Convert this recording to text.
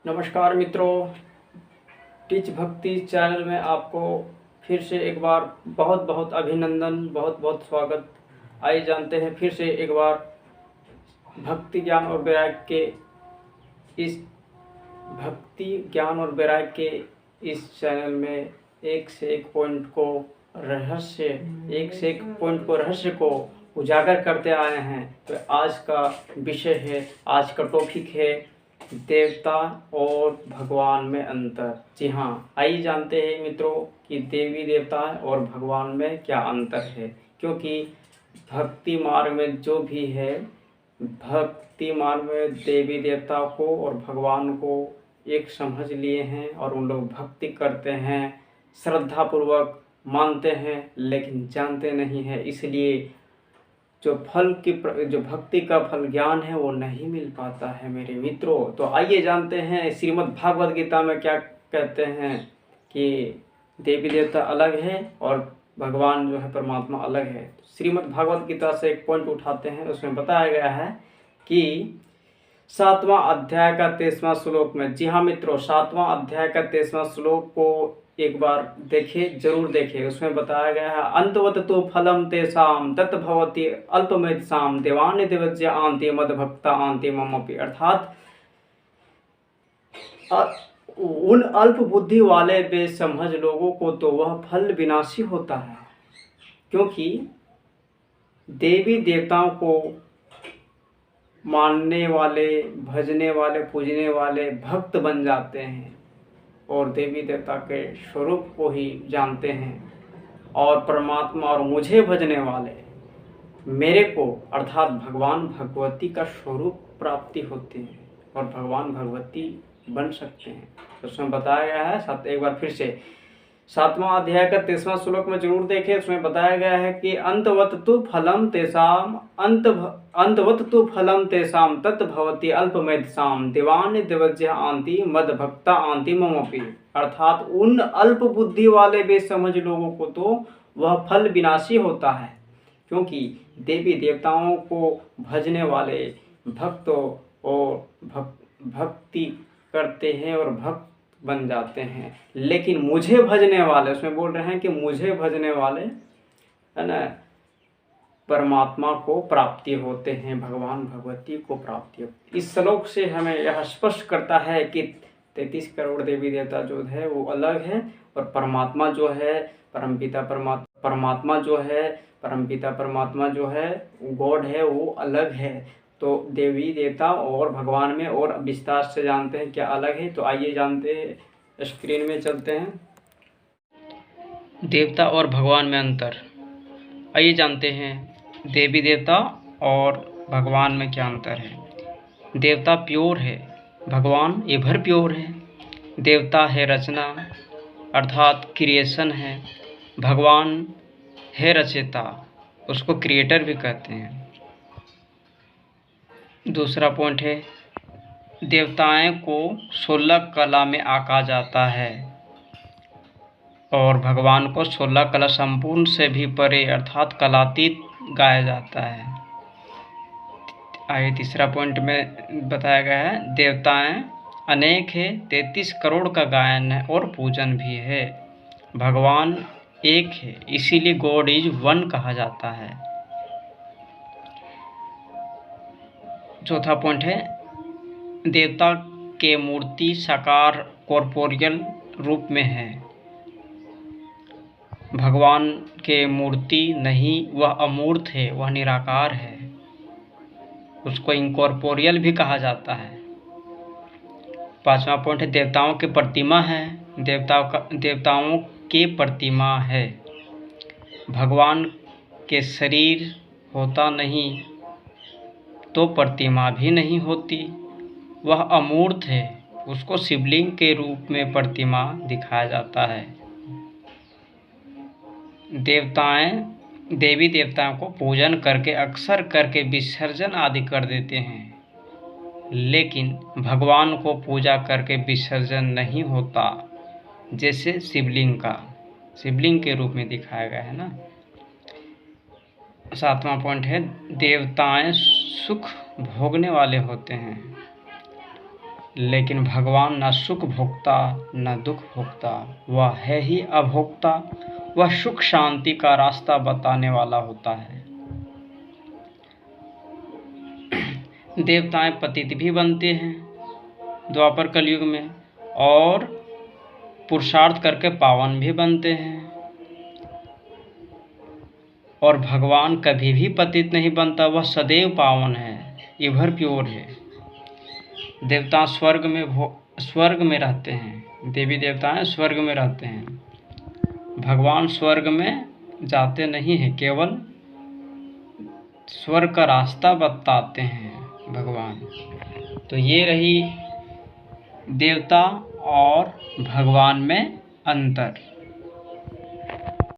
नमस्कार मित्रों, टीच भक्ति चैनल में आपको फिर से एक बार बहुत बहुत अभिनंदन, बहुत बहुत स्वागत। आइए जानते हैं फिर से एक बार भक्ति ज्ञान और वैराग्य के इस भक्ति ज्ञान और वैराग्य के इस चैनल में एक से एक पॉइंट को रहस्य को उजागर करते आए हैं। तो आज का विषय है, आज का टॉपिक है देवता और भगवान में अंतर। जी हाँ, आइए जानते हैं मित्रों कि देवी देवता और भगवान में क्या अंतर है। क्योंकि भक्ति मार्ग में जो भी है, भक्ति मार्ग में देवी देवता को और भगवान को एक समझ लिए हैं और उन लोग भक्ति करते हैं, श्रद्धापूर्वक मानते हैं, लेकिन जानते नहीं हैं। इसलिए जो भक्ति का फल ज्ञान है वो नहीं मिल पाता है मेरे मित्रों। तो आइए जानते हैं श्रीमद् भागवत गीता में क्या कहते हैं कि देवी देवता अलग है और भगवान जो है परमात्मा अलग है। श्रीमद् भागवत गीता से एक पॉइंट उठाते हैं, उसमें बताया गया है कि 7वां अध्याय का 23वां श्लोक में, जी हाँ मित्रों, 7वां अध्याय का 23वां श्लोक को एक बार देखे, जरूर देखे। उसमें बताया गया है, अंतवत तो फलम तेषाम तत् भवति अल्पमेधसाम देवानि देवज्य आंति मद भक्ता आंति ममपि। अर्थात उन अल्प बुद्धि वाले बेसमझ लोगों को तो वह फल विनाशी होता है, क्योंकि देवी देवताओं को मानने वाले, भजने वाले, पूजने वाले भक्त बन जाते हैं और देवी देवता के स्वरूप को ही जानते हैं। और परमात्मा और मुझे भजने वाले मेरे को अर्थात भगवान भगवती का स्वरूप प्राप्ति होती है और भगवान भगवती बन सकते हैं। तो उसमें बताया गया है, एक बार फिर से 7वां अध्याय का 23वां श्लोक में जरूर देखें। उसमें बताया गया है कि अंतवत तु फलम तेषाम तत् भवति अल्पमेधसाम देवानि देवज्य आंति मद भक्ता आंति ममपि। अर्थात उन अल्प बुद्धि वाले बेसमझ लोगों को तो वह फल विनाशी होता है, क्योंकि देवी देवताओं को भजने वाले भक्तों और भक्ति करते हैं और भक्त बन जाते हैं। लेकिन मुझे भजने वाले, उसमें बोल रहे हैं कि मुझे भजने वाले है ना, परमात्मा को प्राप्ति होते हैं, भगवान भगवती को प्राप्ति होती है। इस श्लोक से हमें यह स्पष्ट करता है कि 33 करोड़ देवी देवता जो है वो अलग है और परमात्मा जो है, परमपिता परमात्मा जो है गॉड है, वो अलग है। तो देवी देवता और भगवान में और विस्तार से जानते हैं क्या अलग है। तो आइए जानते हैं, स्क्रीन में चलते हैं, देवता और भगवान में अंतर। आइए जानते हैं देवी देवता और भगवान में क्या अंतर है। देवता प्योर है, भगवान एवर प्योर है। देवता है रचना अर्थात क्रिएशन है, भगवान है रचयिता, उसको क्रिएटर भी कहते हैं। दूसरा पॉइंट है, देवताएं को 16 कला में आंका जाता है और भगवान को 16 कला संपूर्ण से भी परे अर्थात कलातीत गाया जाता है। आइए तीसरा पॉइंट में बताया गया है, देवताएं अनेक है, 33 करोड़ का गायन है और पूजन भी है। भगवान एक है, इसीलिए गॉड इज वन कहा जाता है। चौथा पॉइंट है, देवता के मूर्ति साकार कॉर्पोरियल रूप में है, भगवान के मूर्ति नहीं, वह अमूर्त है, वह निराकार है, उसको इनकॉर्पोरियल भी कहा जाता है। पांचवा पॉइंट है, देवताओं की प्रतिमा है, देवताओं के प्रतिमा है, भगवान के शरीर होता नहीं तो प्रतिमा भी नहीं होती, वह अमूर्त है, उसको शिवलिंग के रूप में प्रतिमा दिखाया जाता है। देवी देवताओं को पूजन करके अक्सर करके विसर्जन आदि कर देते हैं, लेकिन भगवान को पूजा करके विसर्जन नहीं होता, जैसे शिवलिंग के रूप में दिखाया गया है ना। सातवां पॉइंट है, देवताएं सुख भोगने वाले होते हैं, लेकिन भगवान न सुख भोगता न दुख भोगता, वह है ही अभोक्ता। वह सुख शांति का रास्ता बताने वाला होता है। देवताएं पतित भी बनते हैं द्वापर कलयुग में, और पुरुषार्थ करके पावन भी बनते हैं। और भगवान कभी भी पतित नहीं बनता, वह सदैव पावन है, एवर प्योर है। देवता स्वर्ग में रहते हैं, देवी देवताएं स्वर्ग में रहते हैं। भगवान स्वर्ग में जाते नहीं हैं, केवल स्वर्ग का रास्ता बताते हैं भगवान। तो ये रही देवता और भगवान में अंतर।